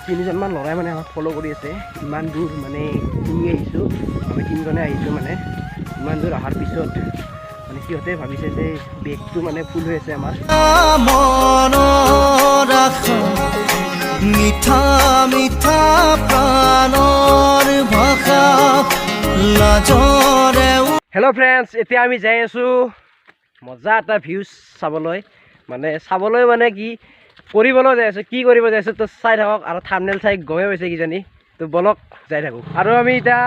তিনিজনমান ল'ৰাই মানে আমাক ফ'ল' কৰি আছে। ইমান দূৰ মানে কিনি আহিছোঁ, আমি তিনিজনে আহিছোঁ মানে ইমান দূৰ অহাৰ পিছত মানে সিহঁতে ভাবিছে যে বেগটো মানে ফুল হৈ আছে আমাৰ। মিঠা মিঠা প্ৰাণৰ ভাষা লাজৰে। হেল্ল' ফ্ৰেণ্ডছ, এতিয়া আমি যাই আছোঁ মজা এটা ভিউজ চাবলৈ। মানে কি কৰিবলৈ যাই আছোঁ, কি কৰিব যাই আছোঁ তো চাই থাকক, আৰু থাম্বনেইল চাই গমে পাইছে কিজানি। তো বলক যাই থাকোঁ। আৰু আমি এতিয়া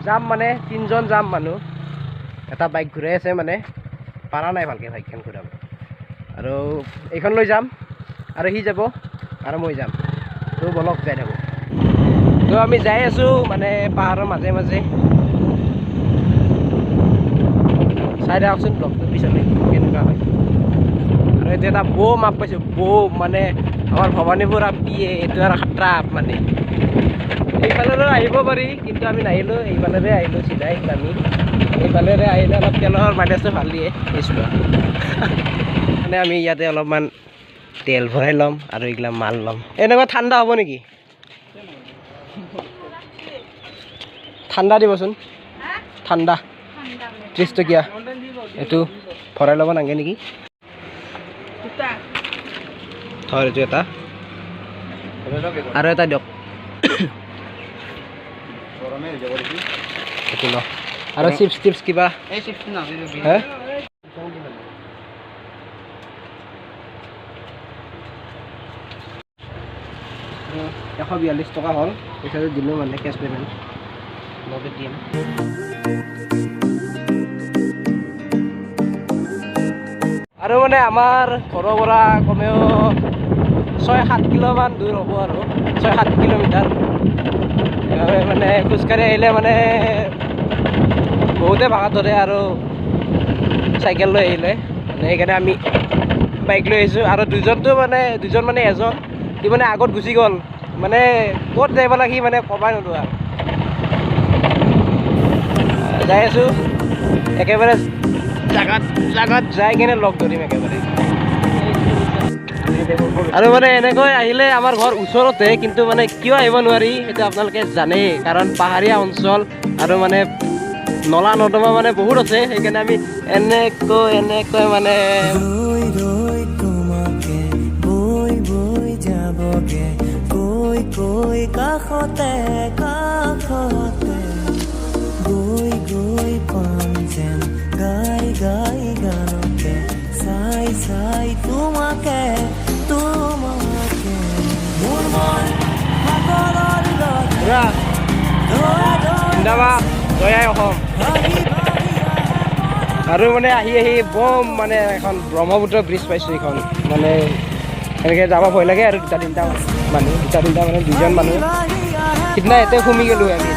যাম মানে তিনিজন যাম মানুহ। এটা বাইক ঘূৰাই আছে মানে পাৰা নাই ভালকৈ বাইকখন ঘূৰাব, আৰু এইখন লৈ যাম আৰু সি যাব আৰু মই যাম। তো বলক যাই থাকোঁ। তো আমি যাই আছোঁ মানে পাহাৰৰ মাজে মাজে। চাই থাককচোন ব্লগটো পিছলৈ কেনেকুৱা হয়। আৰু এইটো এটা বৌ মাপ পাইছোঁ, বৌ মানে আমাৰ ভৱানীপুৰ আপ দিয়ে, এইটো আৰু খাটৰা আপ মানে। এইফালেৰে আহিব পাৰি কিন্তু আমি নাহিলোঁ, এইফালেৰে আহিলোঁ চিধাই আমি। এইফালেৰে আহিলে অলপ তেলৰ মাইলেজটো ভাল দিয়ে স্কুলত। মানে আমি ইয়াতে অলপমান তেল ভৰাই ল'ম আৰু এইগিলা মাল ল'ম। এনেকুৱা ঠাণ্ডা হ'ব নেকি? ঠাণ্ডা দিবচোন, ঠাণ্ডা 30 টকীয়া এইটো ভৰাই ল'ব নাগে নেকি? হয়, এইটো এটা আৰু এটা দিয়ক। এইটো ল আৰু চিপছ টিপছ কিবা। হে 142 টকা হ'ল, পইচাটো দিলোঁ মানে কেছ পে'মেণ্ট লগতে দিম। আৰু মানে আমাৰ ঘৰৰ পৰা কমেও 6-7 কিলোমান দূৰ হ'ব, আৰু 6-7 কিলোমিটাৰ। মানে খোজকাঢ়ি আহিলে মানে বহুতে ভাগৰ ধৰে, আৰু চাইকেল লৈ আহিলে মানে সেইকাৰণে আমি বাইক লৈ আহিছোঁ। আৰু দুজন মানে এজন সি মানে আগত গুচি গ'ল, মানে ক'ত যাই পালে সি মানে ক'বাই নোলোৱা। যাই আছোঁ একেবাৰে জাগাত যাই কিনে লগ ধৰিম একেবাৰে। আৰু মানে এনেকৈ আহিলে আমাৰ ঘৰ ওচৰতে, কিন্তু মানে কিয় আহিব নোৱাৰি সেইটো আপোনালোকে জানেই, কাৰণ পাহাৰীয়া অঞ্চল আৰু মানে নলা নৰ্দমা মানে বহুত আছে। সেইকাৰণে আমি এনেকৈ মানে কাষতে গৈ পাম যেন গাই গানতে চাই তোমাকে মোৰ মন জয়াই অসম। আৰু মানে আহি বম মানে এখন ব্ৰহ্মপুত্ৰ ব্ৰিজ পাইছোঁ। এইখন মানে এনেকৈ যাব ভয় লাগে, আৰু দুটা তিনিটা মানে দুজন মানুহ সিদিনা ইয়াতে সোমাই গ'লোঁ আমি।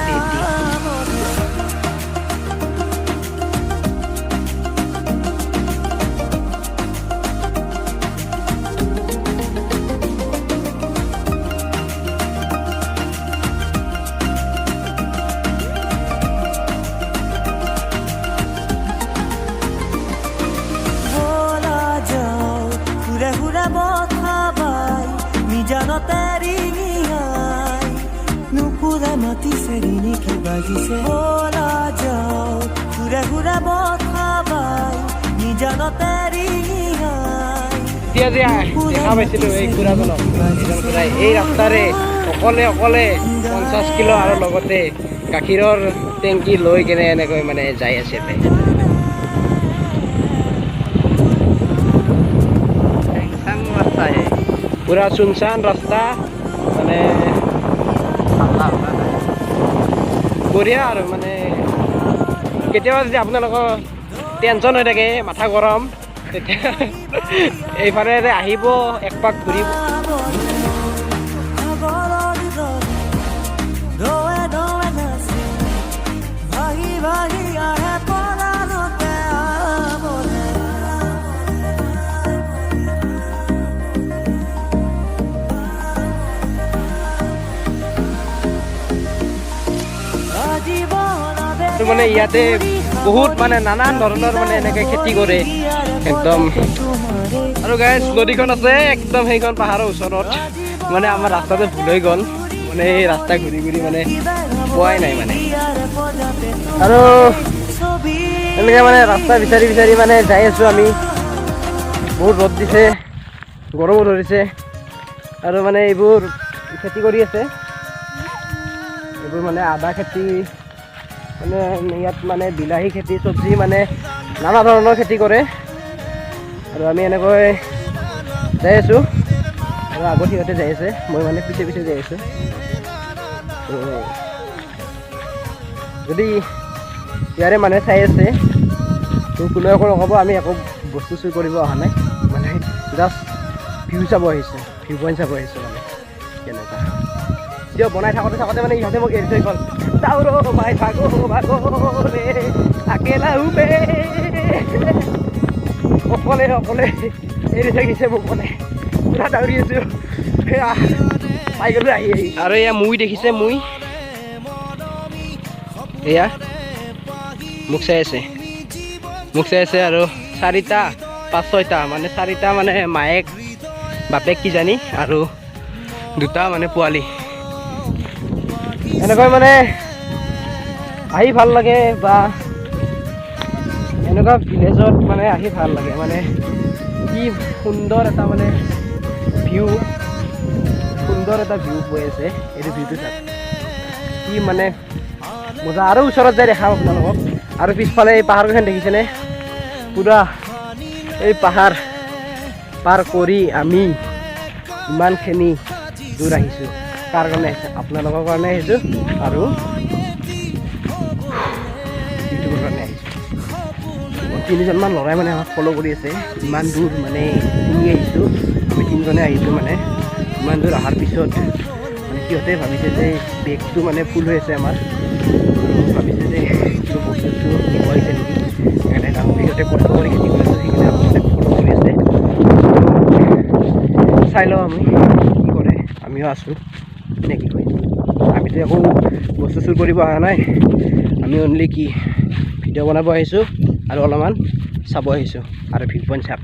এতিয়া যে দেখা পাইছিলোঁ এই খুৰাজনক, এই ৰাস্তাৰে অকলে 50 কিলো আৰু লগতে গাখীৰৰ টেংকি লৈ কেনে এনেকৈ মানে যাই আছে। পুৰা চুনচান ৰাস্তা, মানে বঢ়িয়া। আৰু মানে কেতিয়াবা যদি আপোনালোকৰ টেনচন হৈ থাকে, মাথা গৰম, তেতিয়া এইফালে আহিব, এক পাক ঘূৰিব। মানে ইয়াতে বহুত মানে নানান ধৰণৰ মানে এনেকৈ খেতি কৰে একদম। আৰু গাইজ নদীখন আছে একদম সেইখন পাহাৰৰ ওচৰত মানে আমাৰ ৰাস্তাটো ভুল হৈ গ'ল মানে এই ৰাস্তা ঘূৰি ঘূৰি মানে পোৱাই নাই মানে আৰু এনেকৈ মানে ৰাস্তা বিচাৰি বিচাৰি মানে যাই আছোঁ আমি বহুত ৰ'দ দিছে গৰমো ধৰিছে আৰু মানে এইবোৰ খেতি কৰি আছে এইবোৰ মানে আদা খেতি মানে ইয়াত মানে বিলাহী খেতি চব্জি মানে নানা ধৰণৰ খেতি কৰে আৰু আমি এনেকৈ যাই আছোঁ আৰু আগত সিহঁতে যাই আছে মই মানে পিছে পিছে যাই আছোঁ যদি ইয়াৰে মানুহে চাই আছে তো কোনোৱে একো নক'ব আমি একো বস্তু চুৰ কৰিব অহা নাই মানে জাষ্ট ভিউ চাব আহিছোঁ ভিউ পইণ্ট চাব আহিছোঁ মানে কেনেকুৱা দিয়ক বনাই থাকোঁতে থাকোঁতে মানে ইহঁতে মোক এৰি থৈ গ'ল চাউৰ মাই ভাগো ভাগৰে আকেলা উবে অকলে অকলে এৰি থৈ গৈছে মোক মানে পুৰা দাউৰি আছোঁ সেয়া পাই গ'লোঁ আহি আহি আৰু এয়া মুই দেখিছে মুই এয়া মোক চাই আছে আৰু 4টা 5-6টা মানে 4টা মানে মায়েক বাপেক কিজানি আৰু 2টা মানে পোৱালি এনেকৈ মানে আহি ভাল লাগে বা এনেকুৱা ভিলেজত মানে আহি ভাল লাগে মানে কি সুন্দৰ এটা মানে ভিউ হৈ আছে এইটো ভিউটো চাওক কি মানে মজা আৰু ওচৰত যাই দেখাম আপোনালোকক আৰু পিছফালে এই পাহাৰকেইখন দেখিছেনে পুৰা এই পাহাৰ পাৰ কৰি আমি ইমানখিনি দূৰ আহিছোঁ কাৰ কাৰণে আহিছোঁ আপোনালোকৰ কাৰণে আহিছোঁ আৰু ইউটিউবৰ কাৰণে আহিছোঁ 3জনমান ল'ৰাই মানে আমাক ফ'ল' কৰি আছে ইমান দূৰ মানে শুনি আহিছোঁ আমি 3জনে আহিছোঁ মানে ইমান দূৰ অহাৰ পিছত মানে সিহঁতে ভাবিছে যে বেগটো মানে ফুল হৈ আছে আমাৰ ভাবিছে যে কিবা বস্তু দিব আহিছে নেকি সেইকাৰণে সিহঁতে কষ্ট কৰি খেতি কৰি আছে সেইকাৰণে আপোনালোকে ফ'ল' কৰি আছে চাই লওঁ আমি কি কৰে আমিও আছোঁ নে কি কয় আমিতো একো বস্তু চুৰ কৰিব অহা নাই আমি অনলি কি ভিডিঅ' বনাব আহিছোঁ আৰু অলপমান চাব আহিছোঁ আৰু ভিউ পইণ্ট চাওক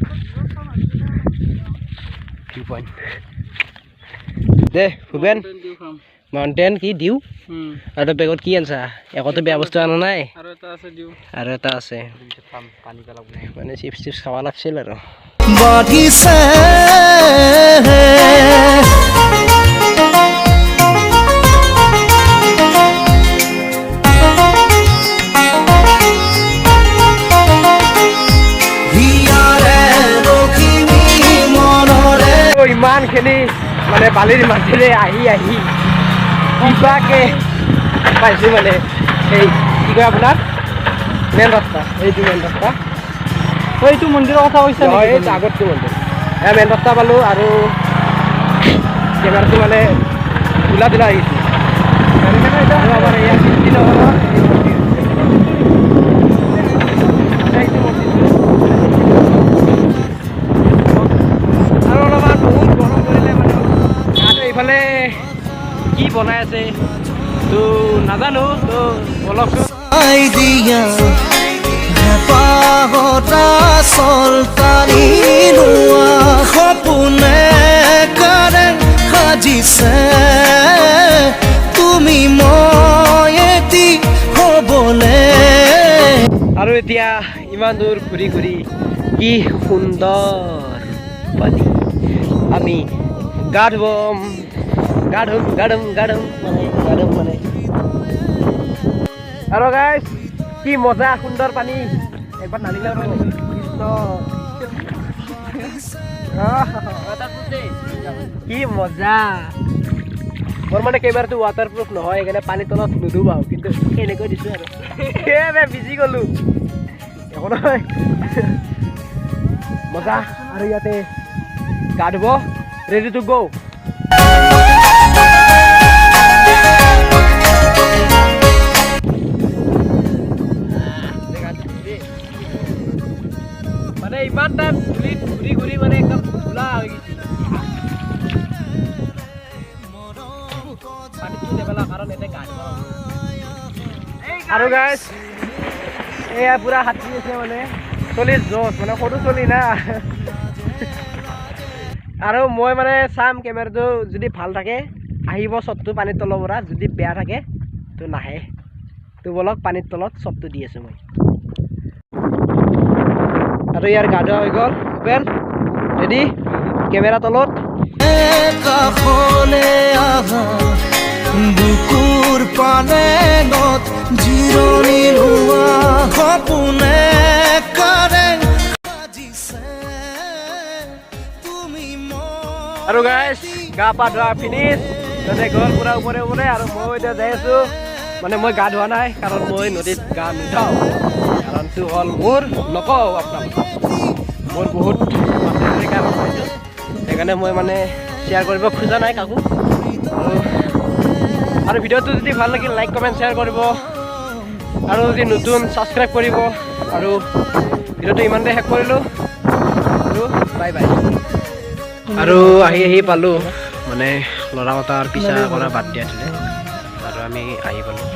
ভিউ পইণ্ট দে ভূপেন মাউণ্টেইন কি দিওঁ আৰু বেগত কি আনছা একোতো বেয়া বস্তু আনা নাই আৰু এটা আছে মানে চিপছ খাব লাগিছিল আৰু ইমানখিনি মানে বালিৰ মাজেৰে আহি আহি কিবাকে পাইছোঁ মানে এই কি কয় আপোনাৰ মেইন ৰাস্তা এইটো মেইন ৰাস্তা এইটো মন্দিৰৰ কথা কৈছে নহয় এইটো আগতটো মন্দিৰ মেইন ৰাস্তা পালোঁ আৰু কেমেৰাটো মানে ধূলা ধূলা আহিছোঁ আৰু আমাৰ ইয়াত আৰু অলপমান বহুত গৰম কৰিলে মানে এইফালে কি বনাই আছে তো নাজানো তো অলপচোন তুমি ময়েতি হবলে আৰু এতিয়া ইমান দূৰ ঘূৰি ঘূৰি কি সুন্দৰ পানী আমি গা ধুম মানে আৰু গাইজ কি মজা সুন্দৰ পানী একবাৰ নামিলে কি মজা মোৰ মানে কেইবাৰটো ৱাটাৰপ্ৰুফ নহয় সেইকাৰণে পানীৰ তলত নুডুবাও কিন্তু এনেকৈ দিছোঁ আৰু ভিজি গ'লোঁ একো নহয় মজা আৰু ইয়াতে গা ধুব ৰেডি টু গ' মানে ইমান টাইম ঘূৰি ঘূৰি মানে একদম ধূলা হৈ গৈছে পানীটো নেপেলাওঁ কাৰণ এতে গা ধুব আৰু গাইজ এয়া পুৰা হাতী আছে মানে চলি জোচ মানে সৰু চলি না আৰু মই মানে চাম কেমেৰাটো যদি ভাল থাকে আহিব শ্বটটো পানীৰ তলৰ পৰা, যদি বেয়া থাকে তো নাহে। তো বলক পানীৰ তলত শ্বটটো দি আছোঁ মই। আৰু ইয়াৰ গা ধোৱা হৈ গ'ল। ভূপেন ৰেডি কেমেৰা তলত। বুকুৰ পালেঙত জিৰণি লোৱা সপোনে কাৰেং বাজিছে তুমি আৰু গাইছ গা পা ধোৱা ফিনিছ তাতে গ'ল পুৰা ওপৰে ওপৰে। আৰু মই এতিয়া যাই আছোঁ, মানে মই গা ধোৱা নাই কাৰণ মই নদীত গা নুঠাওঁ, কাৰণটো হ'ল মোৰ নকওঁ আপোনালোকক মোৰ বহুত কাম আছে, সেইকাৰণে মই মানে শ্বেয়াৰ কৰিব খোজা নাই কাকো। আৰু ভিডিঅ'টো যদি ভাল লাগিল লাইক কমেণ্ট শ্বেয়াৰ কৰিব, আৰু যদি নতুন ছাবস্ক্ৰাইব কৰিব। আৰু ভিডিঅ'টো ইমানতে শেষ কৰিলোঁ আৰু বাই বাই। আৰু আহি পালোঁ, মানে ল'ৰা মতাৰ পিছা কৰা বাদ দিয়া আছিলে আৰু আমি আহি পালোঁ।